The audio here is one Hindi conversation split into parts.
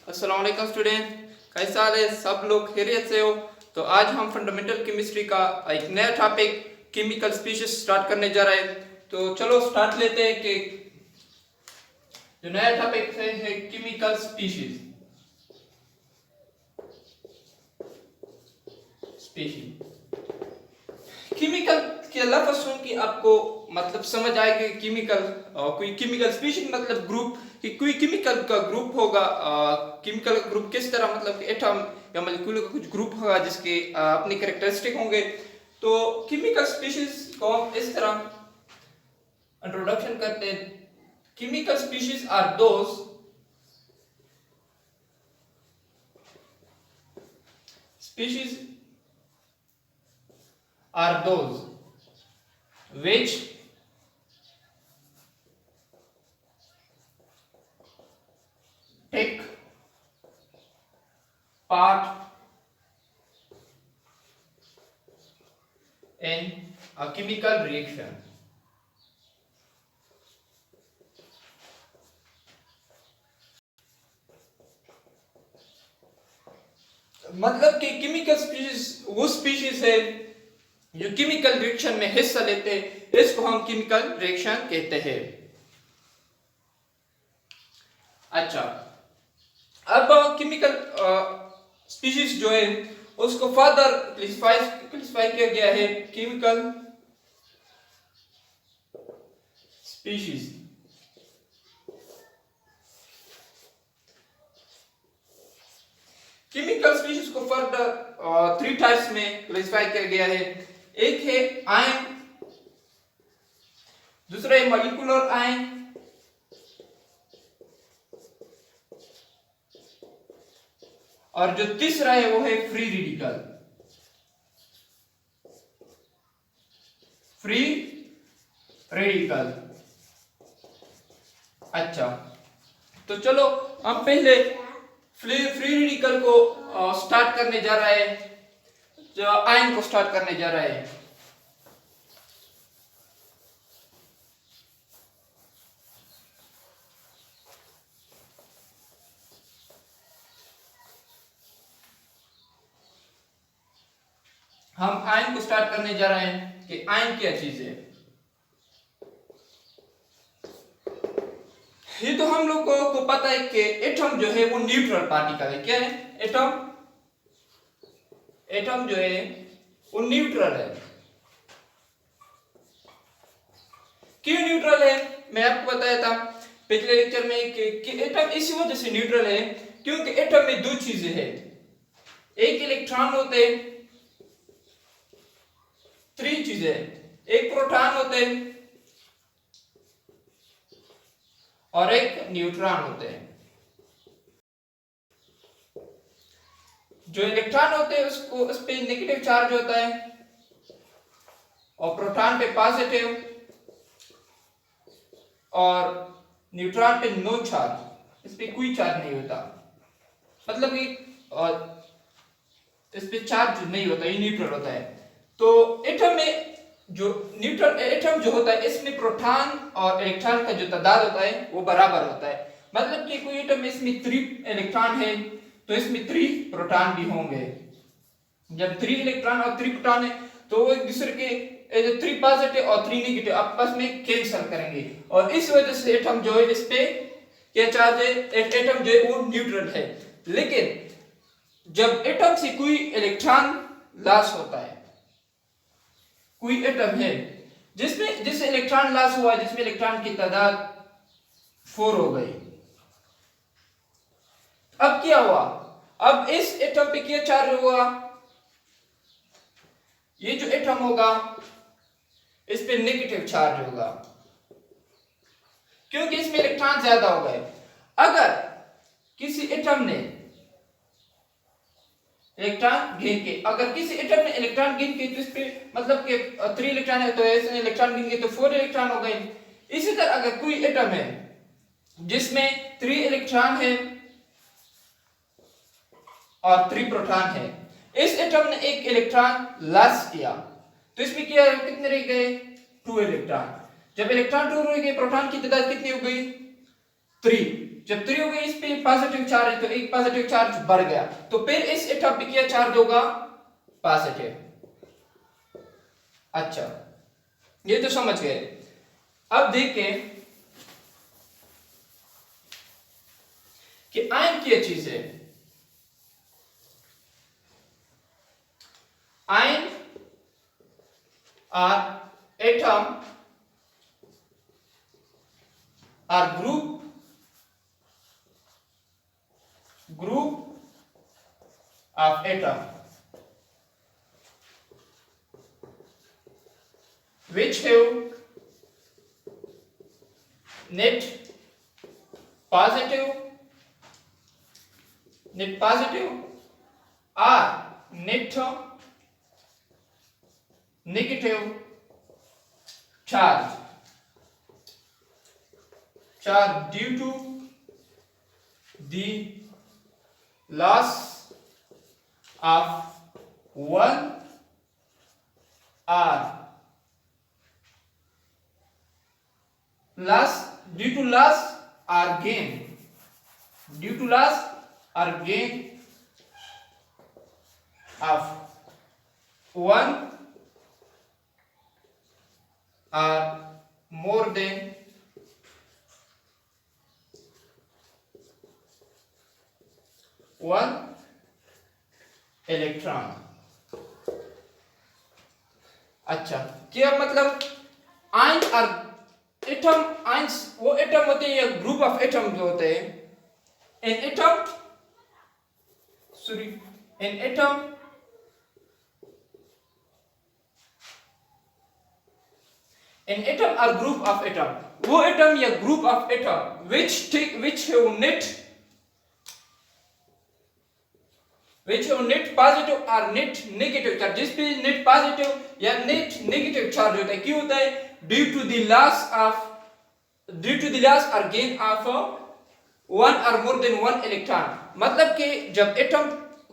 अस्सलाम वालेकुम स्टूडेंट, कैसा हाल है? सब लोग खैरियत से हो? तो आज हम फंडामेंटल केमिस्ट्री का एक नया टॉपिक केमिकल स्पीशीज स्टार्ट करने जा रहे हैं। तो चलो स्टार्ट लेते हैं कि जो नया टॉपिक है केमिकल स्पीशीज। केमिकल के लफ्ज सुन के आपको मतलब समझ आएगा केमिकल कोई केमिकल स्पीशीज मतलब ग्रुप कि कोई केमिकल का ग्रुप होगा। केमिकल ग्रुप किस तरह मतलब एटम या मॉलिक्यूल का कुछ ग्रुप होगा जिसके अपने कैरेक्टरिस्टिक होंगे। तो केमिकल स्पीशीज को हम इस तरह इंट्रोडक्शन करते हैं। Chemical species are those species are those which take part in a chemical reaction. मतलब कि केमिकल स्पीशीज वो स्पीशीज है जो केमिकल रिएक्शन में हिस्सा लेते हैं, इसको हम केमिकल रिएक्शन कहते हैं। अच्छा, अब केमिकल स्पीशीज जो है उसको फर्दर क्लासिफाई किया गया है केमिकल स्पीशीज। केमिकल स्पीशीज को फर्दर थ्री टाइप्स में क्लासिफाई किया गया है। एक है आयन, दूसरा है मॉलिक्यूलर आयन, और जो तीसरा है वो है फ्री रेडिकल। Free radical. अच्छा, तो चलो हम पहले फ्री रेडिकल को स्टार्ट करने जा रहे हैं, जो आयन को स्टार्ट करने जा रहे हैं। हम आयन को स्टार्ट करने जा रहे हैं कि आयन क्या चीज है। ये तो हम लोगों को पता है कि एटम जो है वो न्यूट्रल पार्टिकल है। क्या है एटम? एटम जो है वो न्यूट्रल है। क्यों न्यूट्रल है? मैं आपको बताया था पिछले लेक्चर में कि एटम इसी वजह से न्यूट्रल है क्योंकि एटम में दो चीजें हैं, एक इलेक्ट्रॉन होते हैं, थ्री चीजें, एक प्रोटॉन होते हैं और एक न्यूट्रॉन होते हैं। जो इलेक्ट्रॉन होते हैं उसको उस पे नेगेटिव चार्ज होता है और प्रोटॉन पे पॉजिटिव और न्यूट्रॉन पे नो चार्ज, इस पे कोई चार्ज नहीं होता। मतलब कि इस पे चार्ज नहीं होता, ये न्यूट्रल होता है। तो एटम में जो न्यूट्रल एटम जो होता है इसमें प्रोटॉन और इलेक्ट्रॉन का जो तादाद होता है वो बराबर होता है। मतलब कि कोई एटम में इसमें 3 इलेक्ट्रॉन है तो इसमें 3 प्रोटॉन भी होंगे। जब 3 इलेक्ट्रॉन और 3 प्रोटॉन है तो वो एक दूसरे के 3 पॉजिटिव और 3 नेगेटिव आपस में कैंसिल करेंगे और इस वजह से एटम जो है इस पे क्या चार्ज है, एटम जो है वो न्यूट्रल है। लेकिन जब एटम से कोई इलेक्ट्रॉन लॉस होता है, कोई एटम है जिससे इलेक्ट्रॉन लॉस हुआ, जिसमें इलेक्ट्रॉन की तादाद 4 हो गई, अब क्या हुआ? अब इस एटम पे क्या चार्ज हुआ? ये जो एटम होगा इस पे नेगेटिव चार्ज होगा क्योंकि इसमें इलेक्ट्रॉन ज्यादा हो गए। अगर किसी एटम ने इलेक्ट्रॉन गिन के तो इस पे मतलब कि 3 इलेक्ट्रॉन है तो इसने इलेक्ट्रॉन गिन के तो 4 इलेक्ट्रॉन हो गए। इसी तरह अगर कोई एटम है जिसमें 3 इलेक्ट्रॉन है और 3 प्रोटॉन है, इस एटम ने एक इलेक्ट्रॉन लॉस किया तो इसमें क्या कितने रह गए? 2 इलेक्ट्रॉन। जब इलेक्ट्रॉन 2 रह गए, प्रोटॉन की तादाद कितनी हो गई? 3। जब 3 हो गई, इस पे पॉजिटिव चार्ज है तो एक पॉजिटिव चार्ज बढ़ गया, तो फिर इस एटम पे क्या चार्ज होगा, पॉजिटिव। अच्छा, ये तो समझ गए। अब देखें कि आयन क्या चीज है। Ion are atom or group of atom which have net positive or net negative charge due to the loss of one or due to loss or gain of one or more than one electron. अच्छा, क्या मतलब आयन और एटम, आयंस वो एटम होते हैं या ग्रुप ऑफ एटम जो होते हैं, एन एटम और ग्रुप ऑफ एटम, वो एटम या group of atom which have net positive or net negative charge, जिस पे net positive या net negative charge होता है, क्यों होता है, due to the loss or gain of one or more than one electron। मतलब कि जब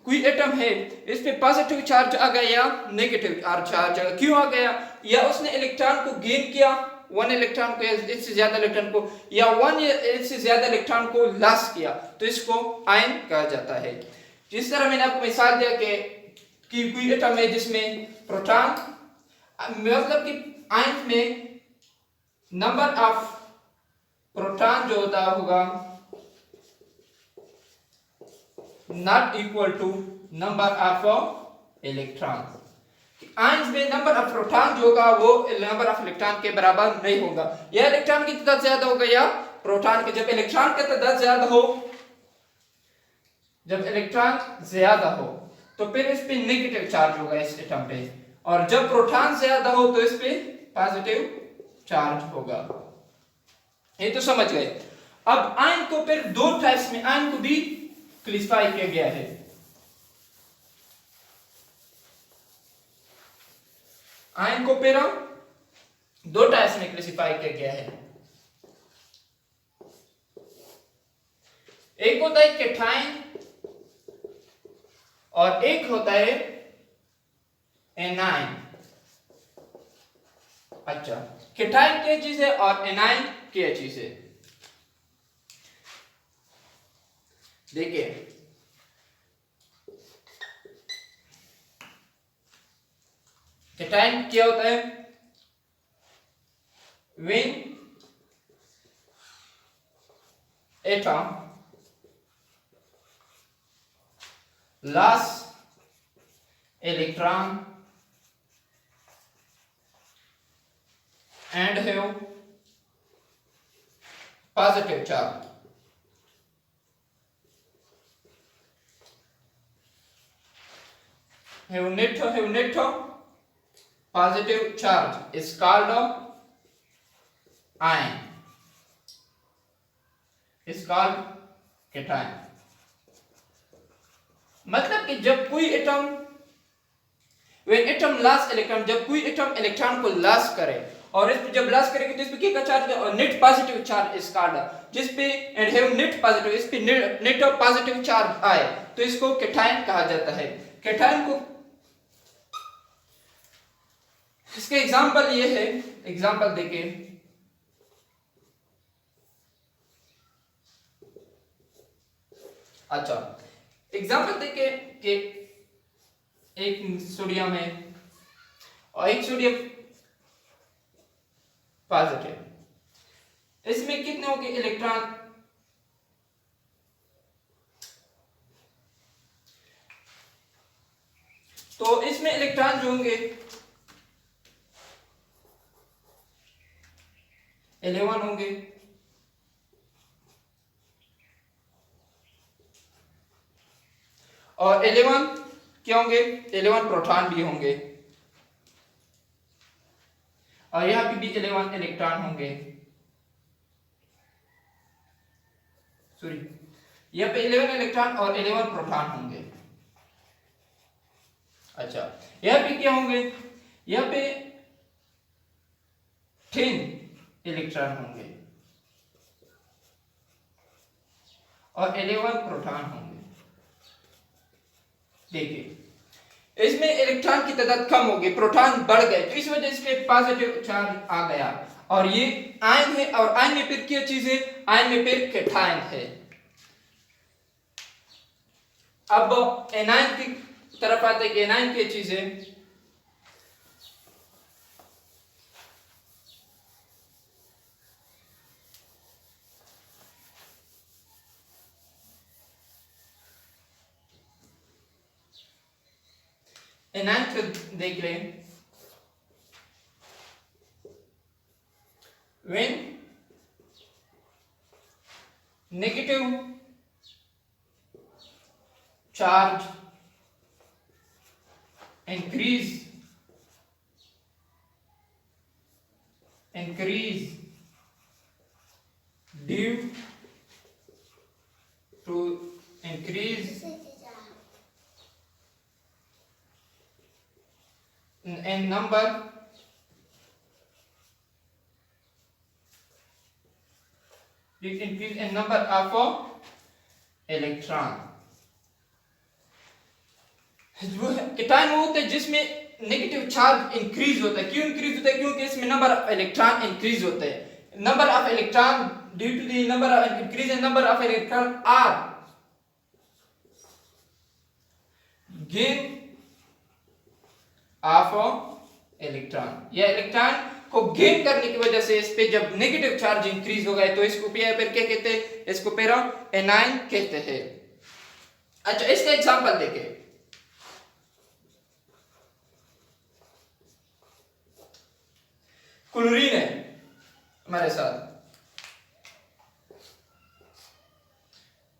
कोई एटम है, इस पे पॉजिटिव चार्ज आ गया या नेगेटिव चार्ज आ गया, क्यों आ गया, या उसने इलेक्ट्रॉन को गेन किया, वन इलेक्ट्रॉन को, इससे ज्यादा इलेक्ट्रॉन को, या वन इससे ज्यादा इलेक्ट्रॉन को लॉस किया, तो इसको आयन कहा जाता है। जिस तरह मैंने आपको मिसाल दिया कि कोई एटम है जिसमें प्रोटॉन, मतलब कि आयन में नंबर ऑफ प्रोटॉन जो होता होगा not equal to number of electron. Ion में नंबर ऑफ प्रोटॉन जो होगा वो नंबर ऑफ इलेक्ट्रॉन के बराबर नहीं होगा, या इलेक्ट्रॉन की तादाद ज्यादा होगा या प्रोटॉन की। जब इलेक्ट्रॉन की तादाद ज्यादा हो तो फिर इस पे नेगेटिव चार्ज होगा इस एटम पे, और जब प्रोटॉन ज्यादा हो तो इस पे पॉजिटिव चार्ज होगा। ये तो समझ गए। अब आयन को फिर दो टाइप्स में आयन को भी क्लासिफाई किया गया है। आयन को फिर दो टाइप्स में क्लासिफाई किया गया है। एक होता है कैटायन और एक होता है एनायन। अच्छा, कैटायन क्या चीज है और एनायन क्या चीज है, देखिए। कैटायन क्या होता है, when atom lost electron and have positive charge, have net positive charge is called ion, is called cation। मतलब कि जब कोई atom when atom loss electron, जब कोई एटम इलेक्ट्रॉन को लॉस करे, और इस पे जब लॉस करेगी तो इस पे क्या चार्ज है, और नेट पॉजिटिव चार्ज इस कार्ड, जिस पे एंड हैव नेट पॉजिटिव, इस पे नेट पॉजिटिव चार्ज आए तो इसको कैटायन कहा जाता है। कैटायन को इसके एग्जांपल ये है, एग्जांपल देखिए। अच्छा, एग्जांपल देखे कि एक सोडियम है और एक सोडियम पॉजिटिव, इसमें कितने होंगे इलेक्ट्रॉन? तो इसमें इलेक्ट्रॉन जो होंगे 11 होंगे, और 11 क्या होंगे? 11 प्रोटॉन भी होंगे, और यहां पे भी 11 इलेक्ट्रॉन होंगे, सॉरी यहां पे 11 इलेक्ट्रॉन और 11 प्रोटॉन होंगे। अच्छा, यहां पे क्या होंगे? यहां पे 10 इलेक्ट्रॉन होंगे और 11 प्रोटॉन होंगे। देखिए इसमें इलेक्ट्रॉन की तादाद कम हो गई, प्रोटॉन बढ़ गए, तो इस वजह से पॉजिटिव चार्ज आ गया, और ये आयन है, और आयन में फिर क्या चीज है? आयन में फिर कैटायन है। अब एनायन की तरफ आते हैं कि एनायन क्या चीज है? एनायन को देख लें, when negative charge increase due to increase in number of electron. Cation वो होता है जिसमें नेगेटिव चार्ज इंक्रीज होता है। क्यों इंक्रीज होता है? क्योंकि इसमें नंबर ऑफ इलेक्ट्रॉन इंक्रीज होते हैं। Number of electron due to the number of increase in number of electron or gain of electron, या इलेक्ट्रॉन को गेन करने की वजह से इस पे जब नेगेटिव चार्ज इंक्रीज हो गए तो इसको फिर क्या कहते हैं? इसको फिर एनायन कहते हैं। अच्छा, इसका एग्जांपल देखें, क्लोरीन है हमारे साथ,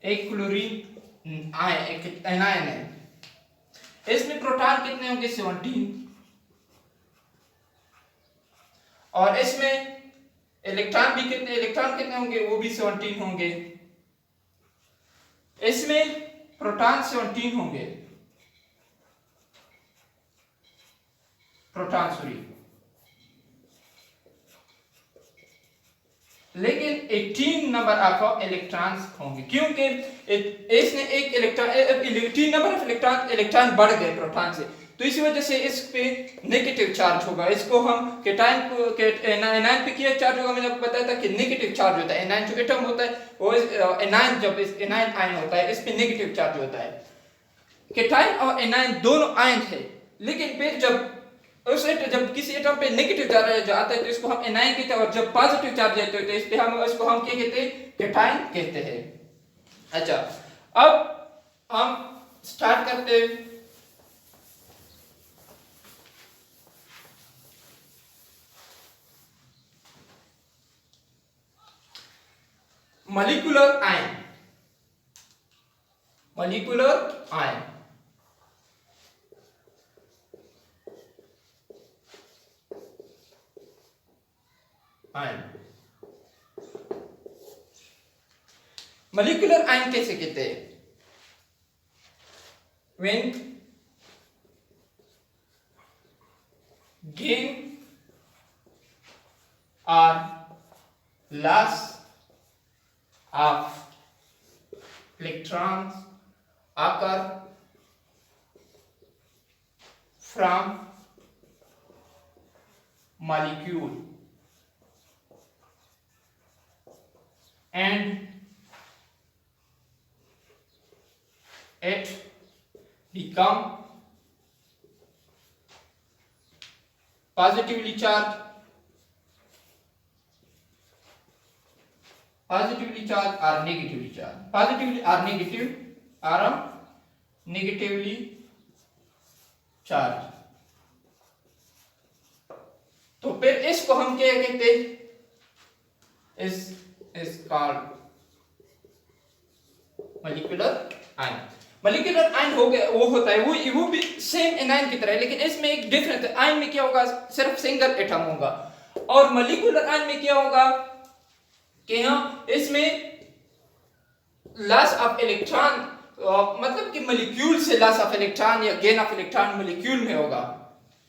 एक क्लोरीन एक एनायन है, इसमें प्रोटॉन कितने होंगे? 17, और इसमें इलेक्ट्रॉन कितने होंगे? वो भी 17 होंगे। इसमें प्रोटॉन 17 होंगे, लेकिन 18 नंबर ऑफ इलेक्ट्रॉन्स होंगे, क्योंकि इसने एक 18 नंबर ऑफ इलेक्ट्रॉन बढ़ गए प्रोटॉन से, तो इसी वजह से इस पे नेगेटिव चार्ज होगा। इसको हम कैटायन को एनायन पे किया चार्ज होगा, मैंने आपको बताया था कि नेगेटिव चार्ज होता है। एनायन जो एटम होता है वो एनायन, जब एनायन आयन होता है इस पे नेगेटिव चार्ज होता है। कैटायन और एनायन दोनों आयन है, लेकिन फिर जब किसी एटम पे नेगेटिव चार्ज आता है तो इसको हम एनायन कहते हैं, और जब पॉजिटिव चार्ज आता है तो इस पे इसको हम क्या कहते हैं? कैटायन कहते हैं। अच्छा, अब हम स्टार्ट करते हैं। मॉलिक्यूलर आयन, मॉलिक्यूलर आयन कैसे कहते हैं? when gain or loss of electrons occur from molecule and it become positively charged or negatively charged, positively or negatively charged। तो फिर इसको हम क्या कहते हैं, इस called molecular ion. Molecular ion हो गया, वो होता है वो भी सेम एनायन की तरह है, लेकिन इसमें एक डिफरेंस है। आयन में क्या होगा, सिर्फ सिंगल एटम होगा, और मॉलिक्यूलर आयन में क्या होगा कि यहाँ इसमें लॉस ऑफ इलेक्ट्रॉन, मतलब कि मॉलिक्यूल से लॉस ऑफ इलेक्ट्रॉन या गेन ऑफ इलेक्ट्रॉन मॉलिक्यूल में होगा।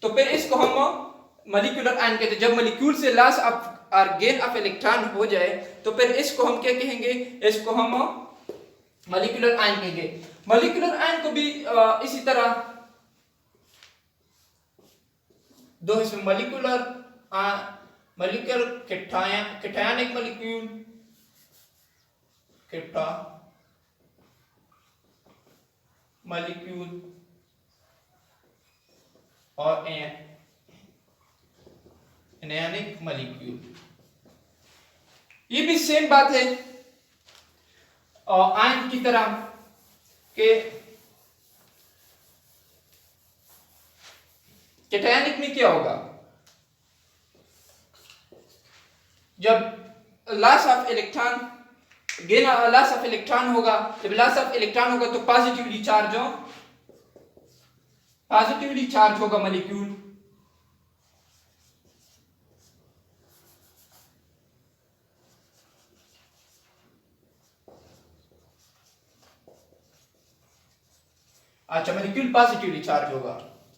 तो फिर इसको हम मॉलिक्यूलर आयन कहते हैं। जब मॉलिक्यूल से लॉस ऑफ और गेन ऑफ इलेक्ट्रॉन हो जाए तो फिर इसको हम क्या कहेंगे, इसको हम मॉलिक्यूलर आयन कहेंगे। मॉलिक्यूलर आयन को भी इसी तरह दो हिस्से, मॉलिक्यूलर कैटायनिक मॉलिक्यूल, मॉलिक्यूल और एनायनिक मॉलिक्यूल। ये भी सेम बात है आयन की तरह के कैटायनिक में क्या होगा, जब loss of electron gain loss of electron होगा, जब लॉस ऑफ इलेक्ट्रॉन होगा तो पॉजिटिवली चार्ज होगा मॉलिक्यूल। अच्छा, मॉलिक्यूल पॉजिटिवली चार्ज होगा,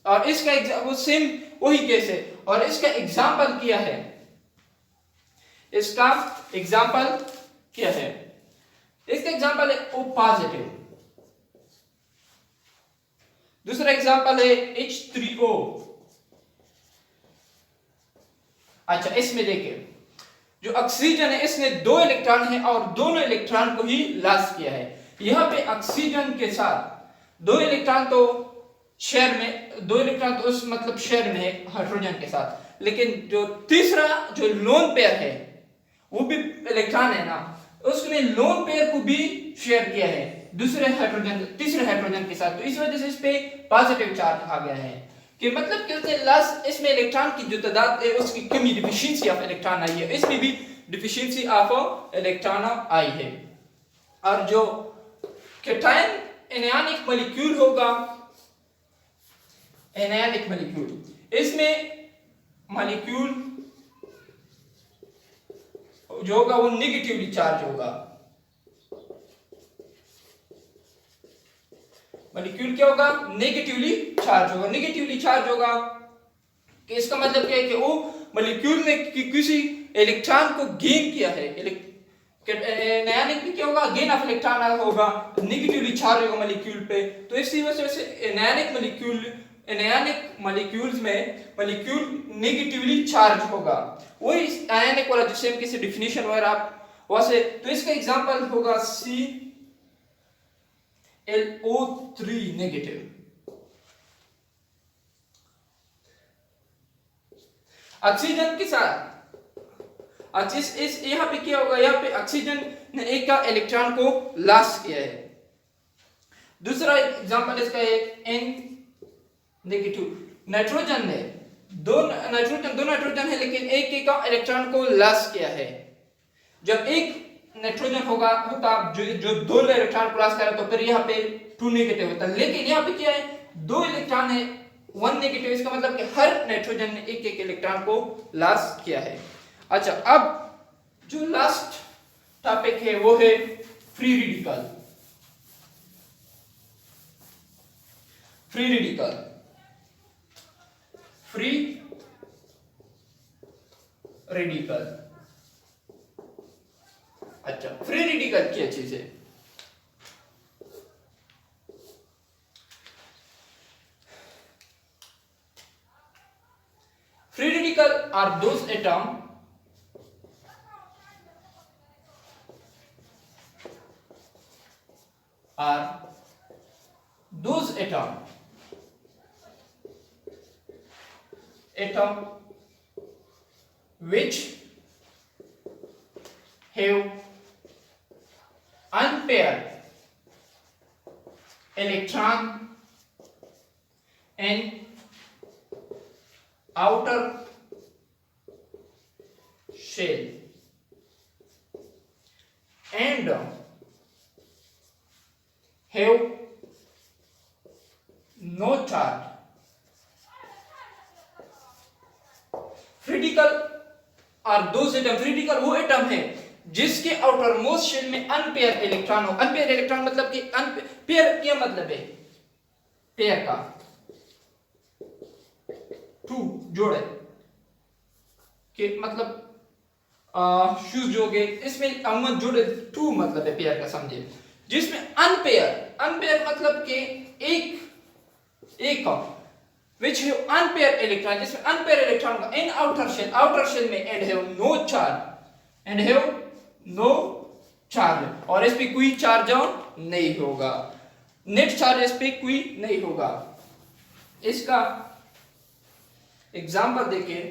और इसका वो सेम वही केस है। और इसका एग्जांपल क्या है, इसका एग्जांपल क्या है, इसका एग्जांपल है O पॉजिटिव। दूसरा एग्जांपल है H3O। अच्छा, इसमें देखिए जो ऑक्सीजन है इसने 2 इलेक्ट्रॉन है और दोनों इलेक्ट्रॉन को ही लॉस किया है। यहां पे ऑक्सीजन के साथ 2 इलेक्ट्रॉन तो शेयर में, 2 इलेक्ट्रॉन तो उस मतलब शेयर में है हाइड्रोजन के साथ, लेकिन जो तीसरा जो लोन पेयर है वो भी इलेक्ट्रॉन है ना, उसने लोन पेयर को भी शेयर किया है तीसरे हाइड्रोजन के साथ। तो इस वजह से इस पे पॉजिटिव चार्ज आ गया है कि मतलब कहते हैं इसमें इलेक्ट्रॉन की जो तादाद है उसकी कमी, डिफिशियंसी ऑफ इलेक्ट्रॉन आई है, इसमें भी डिफिशियंसी ऑफ इलेक्ट्रॉन आई है। और जो कैटायन एनायनिक मॉलिक्यूल होगा, एनायनिक मॉलिक्यूल, इसमें मॉलिक्यूल जो होगा वो नेगेटिवली चार्ज होगा। मॉलिक्यूल क्या होगा, नेगेटिवली चार्ज होगा कि इसका मतलब क्या है कि वो मॉलिक्यूल ने किसी इलेक्ट्रॉन को गेन किया है। एनायनिक में क्या होगा, गेन ऑफ इलेक्ट्रॉन होगा, नेगेटिवली चार्ज होगा मॉलिक्यूल पे। तो इसी वजह से एनायनिक मॉलिक्यूल्स में मॉलिक्यूल नेगेटिवली चार्ज होगा। वही एनायनिक वाला जो सेम किसी डेफिनेशन वगैरह आप वैसे, तो इसका एग्जांपल होगा ClO3 नेगेटिव। ऑक्सीजन के साथ इस यहां पे क्या होगा, यहां पे ऑक्सीजन ने एक का इलेक्ट्रॉन को लॉस किया है। दूसरा एग्जांपल इसका है N नेगेटिव। नाइट्रोजन ने दो नाइट्रोजन है लेकिन एक का इलेक्ट्रॉन को लॉस किया है। जब एक नाइट्रोजन होता जो 2 इलेक्ट्रॉन को लॉस करे तो फिर यहाँ पे 2 नेगेटिव होता है, लेकिन यहाँ पे क्या है 2 इलेक्ट्रॉन है 1 नेगेटिव। इसका मतलब कि हर नाइट्रोजन ने एक इलेक्ट्रॉन को लॉस किया है। अच्छा, अब जो लास्ट टॉपिक है वो है फ्री रेडिकल। अच्छा, फ्री रेडिकल क्या चीज है? Free radical are those atom are those atom which have unpaired electron in outer shell and have no charge. Critical और दोज एटम, क्रिटिकल वो एटम है जिसके आउटर मोस्ट शेल में अनपेयर इलेक्ट्रॉन हो। अनपेयर इलेक्ट्रॉन मतलब कि पेयर क्या मतलब है? पेयर का टू जोड़े के मतलब शूज जो गए इसमें अमूमन जोड़े टू मतलब है पेयर का, समझे। जिसमें अनपेयर मतलब के एक which have unpaired electron, जिसमें unpaired electron का in outer shell में and have no charge और इस पे कोई चार्ज नहीं होगा, नेट चार्ज इस पे कोई नहीं होगा। इसका एग्जांपल देखिए,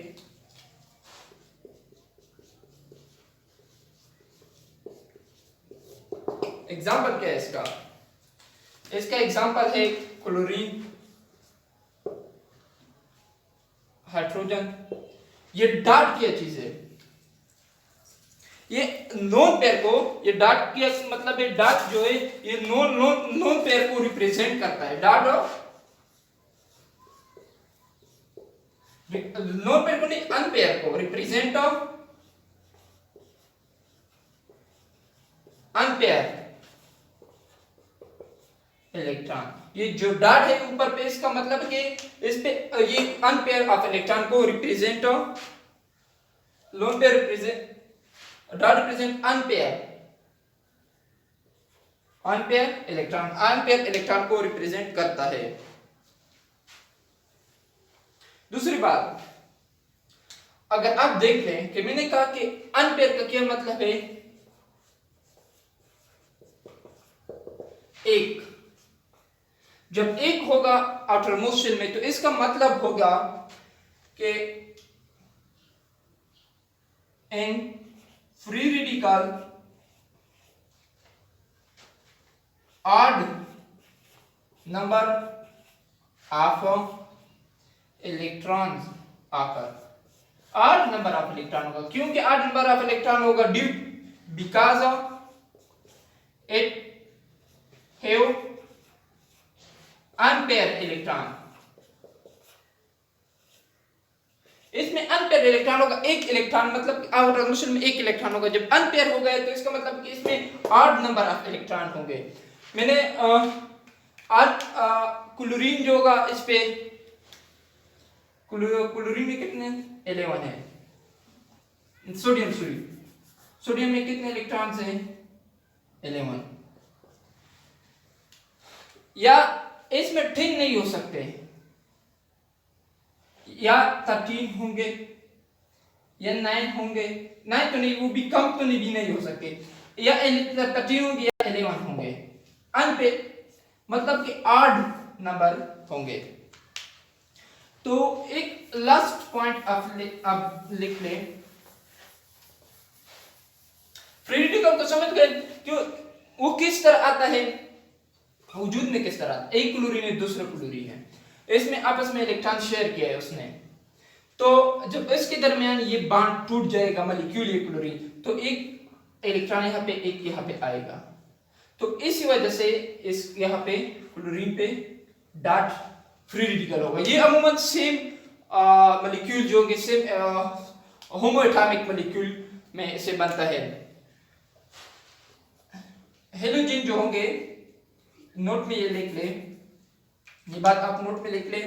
एग्जांपल क्या है इसका? इसका एग्जांपल है क्लोरीन, हाइड्रोजन। ये डार्ट क्या चीज है? ये नॉन पेयर को, ये डार्ट की मतलब ये डार्ट जो है ये नॉन पेयर को रिप्रेजेंट करता है। डार्ट नॉन पेयर को नहीं, अनपेयर को रिप्रेजेंट ऑफ अनपेयर इलेक्ट्रॉन। ये जो डार्ट है ऊपर पे, इसका मतलब कि इस पे ये अनपेयर ऑफ इलेक्ट्रॉन को represent, lone pair represent, dart represent unpaired electron को रिप्रेजेंट करता है। दूसरी बात, अगर आप देख लें कि मैंने कहा कि अनपेयर का क्या मतलब है? एक, जब एक होगा आउटर मोस्ट शेल में तो इसका मतलब होगा कि इन free radical odd number of electrons आकर ऑड नंबर ऑफ इलेक्ट्रॉन होगा। क्योंकि ऑड नंबर ऑफ इलेक्ट्रॉन होगा due because of it have unpair electron. इसमें अनपेयर इलेक्ट्रॉन होगा, एक इलेक्ट्रॉन मतलब आउटर मोस्ट में एक इलेक्ट्रॉन होगा। जब अनपेयर हो गया तो इसका मतलब कि इसमें ऑड नंबर ऑफ इलेक्ट्रॉन होंगे। मैंने क्लोरीन जो होगा इस पे क्लोरीन में कितने 11 है। सोडियम में कितने इलेक्ट्रॉन्स हैं? 11। या इसमें 10 नहीं हो सकते, या 13 होंगे या 9 होंगे। 9 तो नहीं, वो भी कम तो नहीं भी नहीं हो सकते, या 13 होंगे या 11 होंगे। अनपेयर मतलब कि ऑड नंबर होंगे। तो एक लास्ट पॉइंट आप लिख लें, फ्री रेडिकल को समझ गए क्यों वो किस तरह आता है, वजूद में किस तरह? एक क्लोरीन है, दूसरा क्लोरीन है, इसमें आपस में इलेक्ट्रॉन शेयर किया है उसने। तो जब इसके दरमियान ये बॉन्ड टूट जाएगा मॉलिक्यूल ये क्लोरीन, तो एक इलेक्ट्रॉन यहाँ पे एक यहाँ पे आएगा। तो इसी वजह से इस यहाँ पे क्लोरीन पे डॉट फ्री रेडिकल होगा। ये अमूमन सेम मॉलिक्यूल जो होंगे, सेम होमोएटॉमिक मॉलिक्यूल में इसे बनता है। हेलोजन जो होंगे, नोट में ये लिख ले, ये बात आप नोट में लिख ले।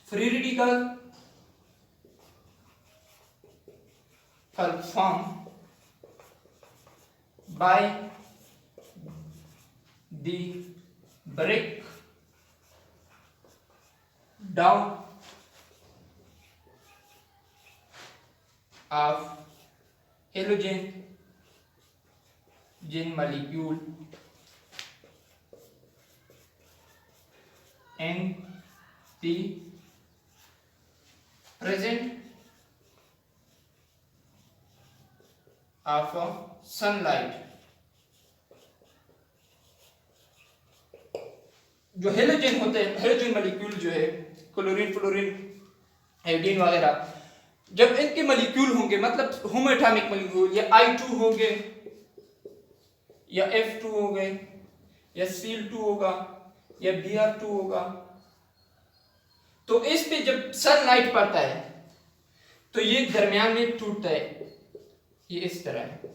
Free radical form by the break down of halogen molecule in the present of sunlight। जो हेलोजन होते हैं, हेलोजन मॉलिक्यूल जो है, क्लोरीन, फ्लोरीन, आयोडीन वगैरह, जब इनके मॉलिक्यूल होंगे, मतलब होमोएटॉमिक मॉलिक्यूल, या I2 होंगे, या F2 हो गए, या Cl2 होगा, या Br2 होगा, तो इस पे जब सनलाइट पड़ता है तो ये दरमियान में टूटता है, ये इस तरह है।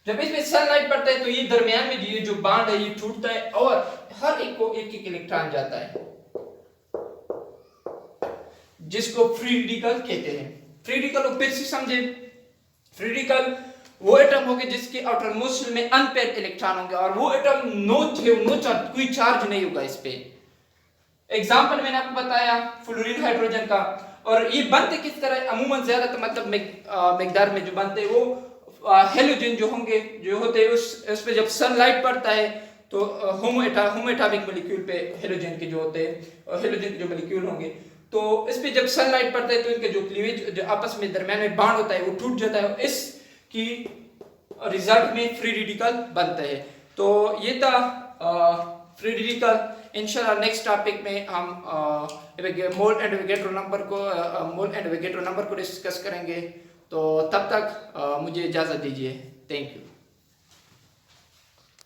जब इसमें सनलाइट पड़ता है तो ये दरमियान में ये जो बॉन्ड है ये टूटता है और हर एक को एक एक इलेक्ट्रॉन जाता है, जिसको फ्री रेडिकल कहते हैं। फ्री रेडिकल को फिर से समझे, फ्री रेडिकल वो एटम होंगे जिसके आउटर मोस्ट में अनपेयर्ड इलेक्ट्रॉन होंगे और वो एटम नो चार्ज, कोई चार्ज नहीं होगा इस पे। एग्जांपल मैंने आपको बताया फ्लोरीन हाइड्रोजन का। और ये बनते किस तरह, अमूमन ज्यादा तो मतलब मिकदार में जो बनते हैं वो हेलोजन जो होंगे, जो होते हैं उस पे जब सनलाइट पड़ता है तो होमोएटॉमिक मॉलिक्यूल पे हेलोजन के जो होते हैं, हेलोजन के जो मॉलिक्यूल होंगे, तो इस पे जब सनलाइट पड़ता है तो इनके जो क्लीवेज जो आपस में दरमियान में बॉन्ड होता है वो टूट जाता है, इसकी रिजल्ट में फ्री रेडिकल बनता है। तो ये था फ्री रेडिकल। इंशाल्लाह नेक्स्ट टॉपिक में हम मोल एंड एवोगैड्रो नंबर को डिस्कस करेंगे। तो तब तक मुझे इजाज़त दीजिए। Thank you.